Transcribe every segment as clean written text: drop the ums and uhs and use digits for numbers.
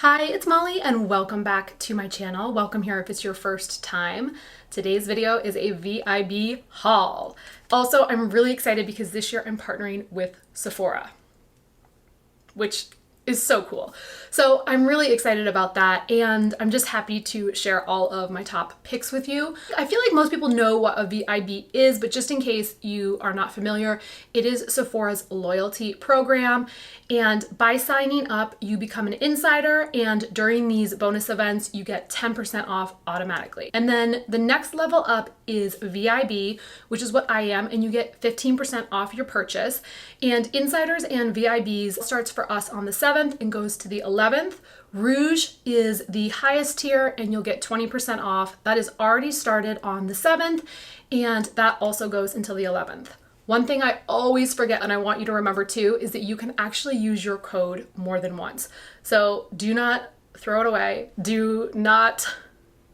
Hi, it's Molly and welcome back to my channel. Welcome here if it's your first time. Today's video is a VIB haul. Also, I'm really excited because this year I'm partnering with Sephora, which is so cool. So I'm really excited about that, and I'm just happy to share all of my top picks with you. I feel like most people know what a VIB is, but just in case you are not familiar, it is Sephora's loyalty program. And by signing up, you become an insider, and during these bonus events, you get 10% off automatically. And then the next level up is VIB, which is what I am, and you get 15% off your purchase. And insiders and VIBs starts for us on the 7th and goes to the 11th. Rouge is the highest tier and you'll get 20% off. That is already started on the 7th, and that also goes until the 11th. One thing I always forget, and I want you to remember too, is that you can actually use your code more than once. So do not throw it away. Do not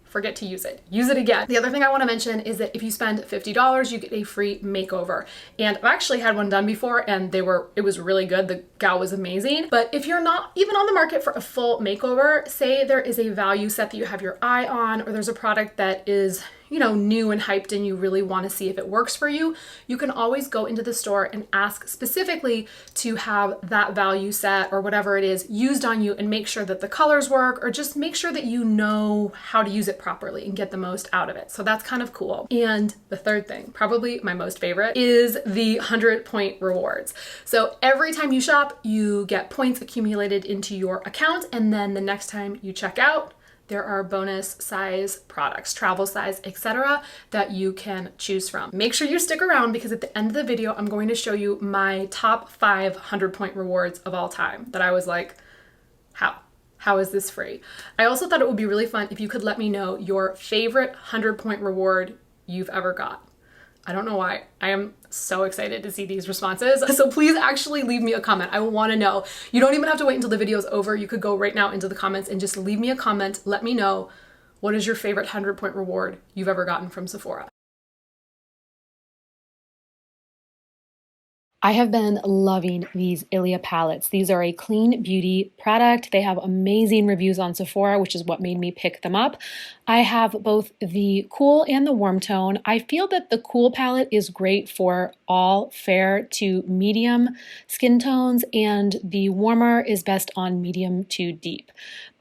forget to use it. Use it again. The other thing I want to mention is that if you spend $50, you get a free makeover. And I've actually had one done before and it was really good. The gal was amazing. But if you're not even on the market for a full makeover, say there is a value set that you have your eye on, or there's a product that is, new and hyped and you really want to see if it works for you, you can always go into the store and ask specifically to have that value set or whatever it is used on you and make sure that the colors work, or just make sure that you know how to use it properly and get the most out of it. So that's kind of cool. And the third thing, probably my most favorite, is the 100-point rewards. So every time you shop, you get points accumulated into your account, and then the next time you check out, there are bonus size products, travel size, etc., that you can choose from. Make sure you stick around because at the end of the video, I'm going to show you my top 5 100-point rewards of all time that I was like, how is this free? I also thought it would be really fun if you could let me know your favorite 100-point reward you've ever got. I don't know why. I am so excited to see these responses. So please actually leave me a comment. I want to know. You don't even have to wait until the video is over. You could go right now into the comments and just leave me a comment. Let me know, what is your favorite 100-point reward you've ever gotten from Sephora. I have been loving these Ilia palettes. These are a clean beauty product. They have amazing reviews on Sephora, which is what made me pick them up. I have both the cool and the warm tone. I feel that the cool palette is great for all fair to medium skin tones, and the warmer is best on medium to deep.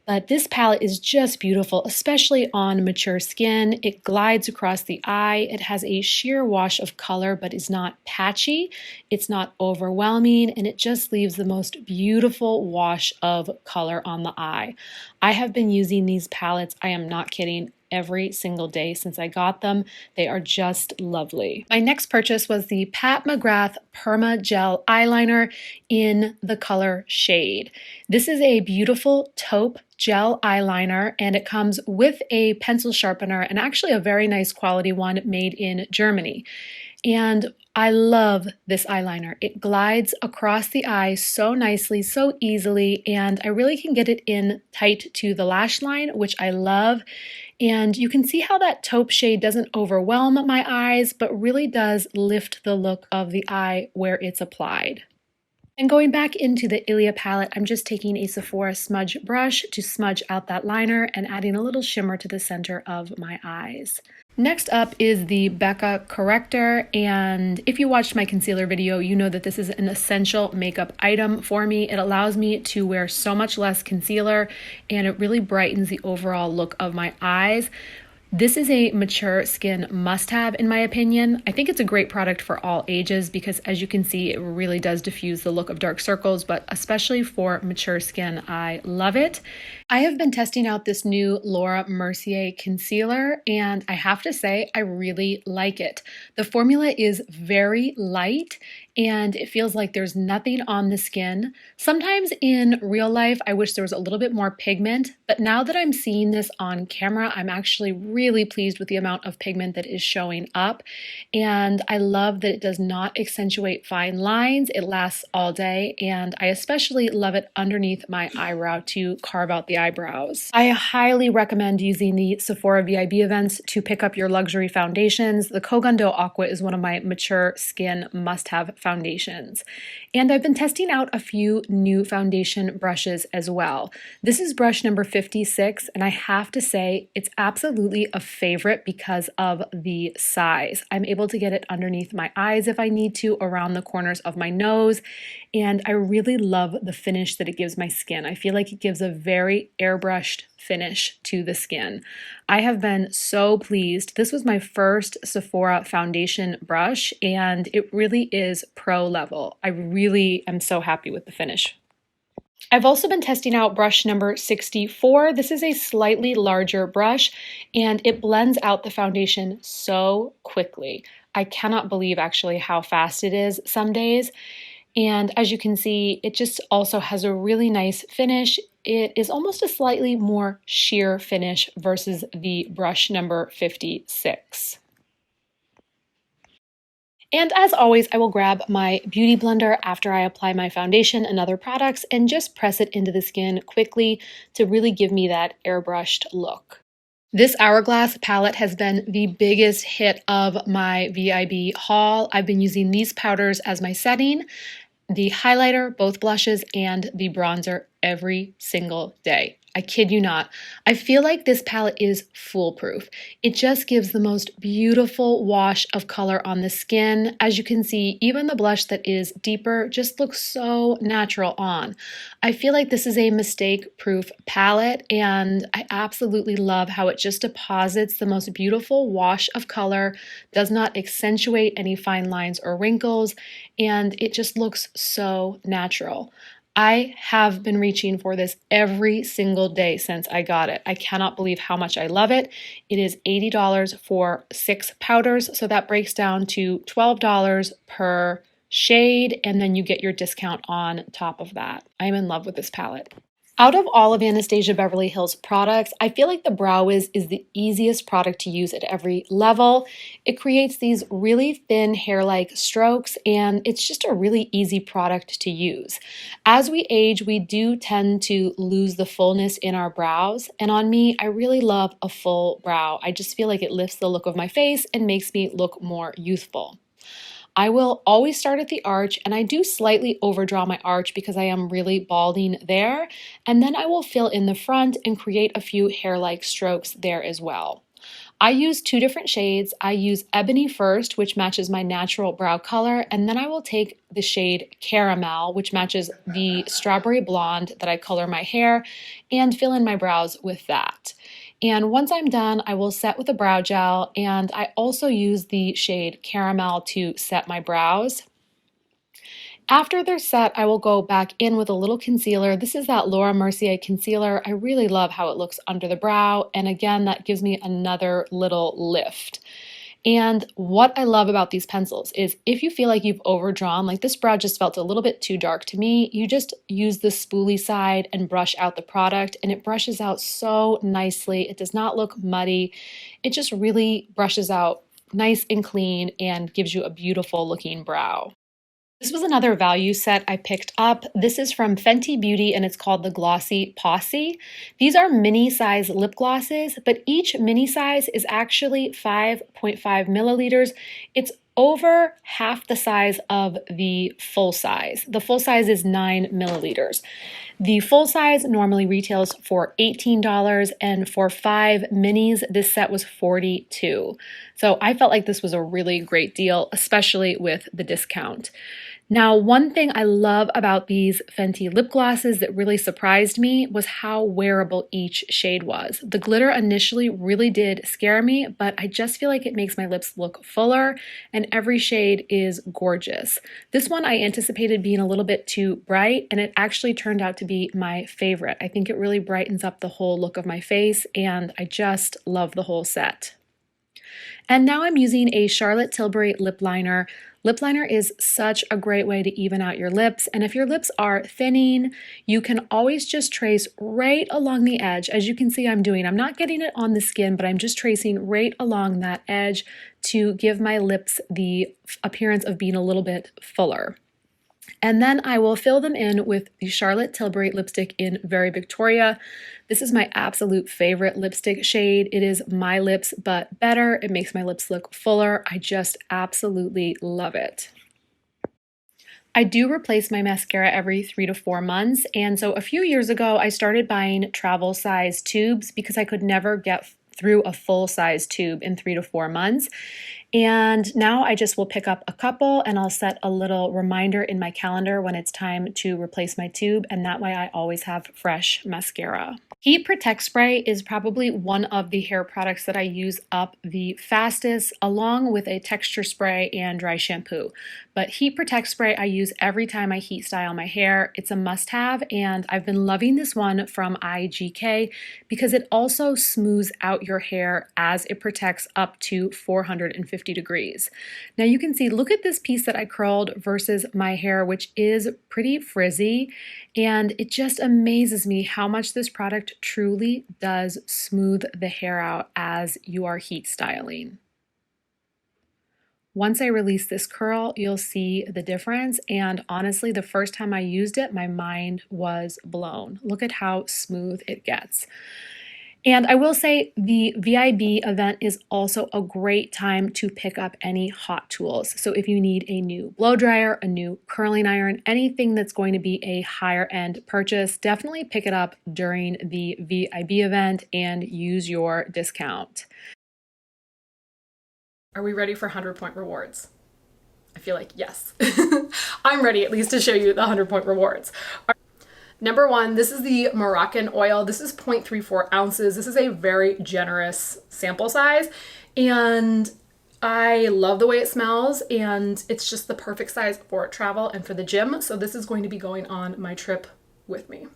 But this palette is just beautiful, especially on mature skin. It glides across the eye. It has a sheer wash of color, but is not patchy. It's not overwhelming, and it just leaves the most beautiful wash of color on the eye. I have been using these palettes, I am not kidding, every single day since I got them. They are just lovely. My next purchase was the Pat McGrath Perma Gel Eyeliner in the color Shade. This is a beautiful taupe gel eyeliner, and it comes with a pencil sharpener, and actually a very nice quality one made in Germany. And I love this eyeliner. It glides across the eye so nicely, so easily, and I really can get it in tight to the lash line, which I love. And you can see how that taupe shade doesn't overwhelm my eyes, but really does lift the look of the eye where it's applied. And going back into the Ilia palette, I'm just taking a Sephora smudge brush to smudge out that liner and adding a little shimmer to the center of my eyes. Next up is the Becca Corrector, and if you watched my concealer video, you know that this is an essential makeup item for me. It allows me to wear so much less concealer, and it really brightens the overall look of my eyes. This is a mature skin must-have in my opinion. I think it's a great product for all ages because, as you can see, it really does diffuse the look of dark circles, but especially for mature skin, I love it. I have been testing out this new Laura Mercier concealer, and I have to say I really like it. The formula is very light and it feels like there's nothing on the skin. Sometimes in real life, I wish there was a little bit more pigment, but now that I'm seeing this on camera, I'm actually really pleased with the amount of pigment that is showing up. And I love that it does not accentuate fine lines. It lasts all day, and I especially love it underneath my eyebrow to carve out the eyebrows. I highly recommend using the Sephora VIB events to pick up your luxury foundations. The Kogan Do Aqua is one of my mature skin must-have foundations. And I've been testing out a few new foundation brushes as well. This is brush number 56, and I have to say it's absolutely a favorite because of the size. I'm able to get it underneath my eyes if I need to, around the corners of my nose, and I really love the finish that it gives my skin. I feel like it gives a very airbrushed finish to the skin. I have been so pleased. This was my first Sephora foundation brush, and it really is pro level. I really am so happy with the finish. I've also been testing out brush number 64. This is a slightly larger brush, and it blends out the foundation so quickly. I cannot believe actually how fast it is some days. And as you can see, it just also has a really nice finish. It is almost a slightly more sheer finish versus the brush number 56. And as always, I will grab my beauty blender after I apply my foundation and other products and just press it into the skin quickly to really give me that airbrushed look. This Hourglass palette has been the biggest hit of my VIB haul. I've been using these powders as my setting, the highlighter, both blushes, and the bronzer every single day. I kid you not. I feel like this palette is foolproof. It just gives the most beautiful wash of color on the skin. As you can see, even the blush that is deeper just looks so natural on. I feel like this is a mistake-proof palette, and I absolutely love how it just deposits the most beautiful wash of color, does not accentuate any fine lines or wrinkles, and it just looks so natural. I have been reaching for this every single day since I got it. I cannot believe how much I love it. It is $80 for 6 powders, so that breaks down to $12 per shade, and then you get your discount on top of that. I'm in love with this palette. Out of all of Anastasia Beverly Hills products, I feel like the Brow Wiz is the easiest product to use at every level. It creates these really thin hair-like strokes, and it's just a really easy product to use. As we age, we do tend to lose the fullness in our brows, and on me, I really love a full brow. I just feel like it lifts the look of my face and makes me look more youthful. I will always start at the arch, and I do slightly overdraw my arch because I am really balding there, and then I will fill in the front and create a few hair-like strokes there as well. I use 2 different shades. I use Ebony first, which matches my natural brow color, and then I will take the shade Caramel, which matches the strawberry blonde that I color my hair, and fill in my brows with that. And once I'm done, I will set with a brow gel, and I also use the shade Caramel to set my brows. After they're set, I will go back in with a little concealer. This is that Laura Mercier concealer. I really love how it looks under the brow, and again, that gives me another little lift. And what I love about these pencils is if you feel like you've overdrawn, like this brow just felt a little bit too dark to me, you just use the spoolie side and brush out the product, and it brushes out so nicely. It does not look muddy. It just really brushes out nice and clean and gives you a beautiful looking brow. This was another value set I picked up. This is from Fenty Beauty, and it's called the Glossy Posse. These are mini size lip glosses, but each mini size is actually 5.5 milliliters. It's over half the size of the full size. The full size is 9 milliliters. The full size normally retails for $18, and for 5 minis, this set was $42. So I felt like this was a really great deal, especially with the discount. Now, one thing I love about these Fenty lip glosses that really surprised me was how wearable each shade was. The glitter initially really did scare me, but I just feel like it makes my lips look fuller, and every shade is gorgeous. This one I anticipated being a little bit too bright, and it actually turned out to be my favorite. I think it really brightens up the whole look of my face, and I just love the whole set. And now I'm using a Charlotte Tilbury lip liner. Lip liner is such a great way to even out your lips, and if your lips are thinning, you can always just trace right along the edge. As you can see I'm doing, I'm not getting it on the skin, but I'm just tracing right along that edge to give my lips the appearance of being a little bit fuller. And then I will fill them in with the Charlotte Tilbury lipstick in Very Victoria. This is my absolute favorite lipstick shade. It is my lips, but better. It makes my lips look fuller. I just absolutely love it. I do replace my mascara every 3 to 4 months, and so a few years ago I started buying travel size tubes because I could never get through a full size tube in 3 to 4 months. And now I just will pick up a couple and I'll set a little reminder in my calendar when it's time to replace my tube, and that way I always have fresh mascara. Heat Protect Spray is probably one of the hair products that I use up the fastest, along with a texture spray and dry shampoo. But Heat Protect Spray I use every time I heat style my hair. It's a must-have, and I've been loving this one from IGK because it also smooths out your hair as it protects up to 450 degrees. Now you can see, look at this piece that I curled versus my hair, which is pretty frizzy, and it just amazes me how much this product truly does smooth the hair out as you are heat styling. Once I release this curl, you'll see the difference, and honestly, the first time I used it, my mind was blown. Look at how smooth it gets. And I will say the VIB event is also a great time to pick up any hot tools. So if you need a new blow dryer, a new curling iron, anything that's going to be a higher end purchase, definitely pick it up during the VIB event and use your discount. Are we ready for 100-point rewards? I feel like yes. I'm ready at least to show you the 100-point rewards. Number one, this is the Moroccan oil. This is 0.34 ounces. This is a very generous sample size, and I love the way it smells, and it's just the perfect size for travel and for the gym. So this is going to be going on my trip with me.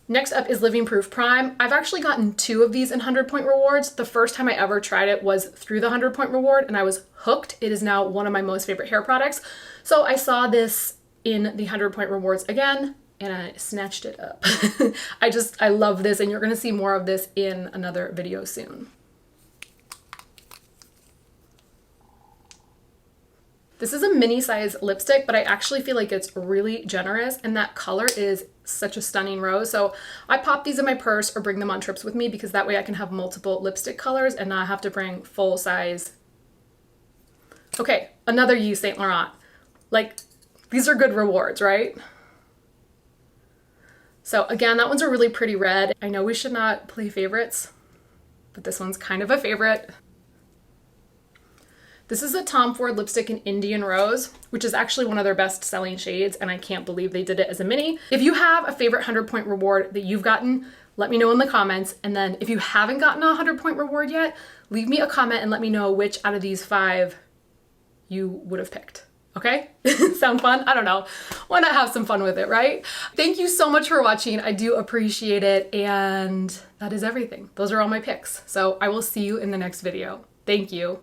Next up is Living Proof Prime. I've actually gotten 2 of these in 100-point rewards. The first time I ever tried it was through the 100-point reward, and I was hooked. It is now one of my most favorite hair products. So I saw this in the 100-point rewards again, and I snatched it up. I love this, and you're gonna see more of this in another video soon. This is a mini size lipstick, but I actually feel like it's really generous, and that color is such a stunning rose. So I pop these in my purse or bring them on trips with me because that way I can have multiple lipstick colors and not have to bring full size. Okay, another Yves Saint Laurent. Like, these are good rewards, right? So again, that one's a really pretty red. I know we should not play favorites, but this one's kind of a favorite. This is a Tom Ford lipstick in Indian Rose, which is actually one of their best selling shades, and I can't believe they did it as a mini. If you have a favorite 100-point reward that you've gotten, let me know in the comments. And then if you haven't gotten a 100-point reward yet, leave me a comment and let me know which out of these 5 you would have picked. Okay? Sound fun? I don't know. Why not have some fun with it, right? Thank you so much for watching. I do appreciate it. And that is everything. Those are all my picks. So I will see you in the next video. Thank you.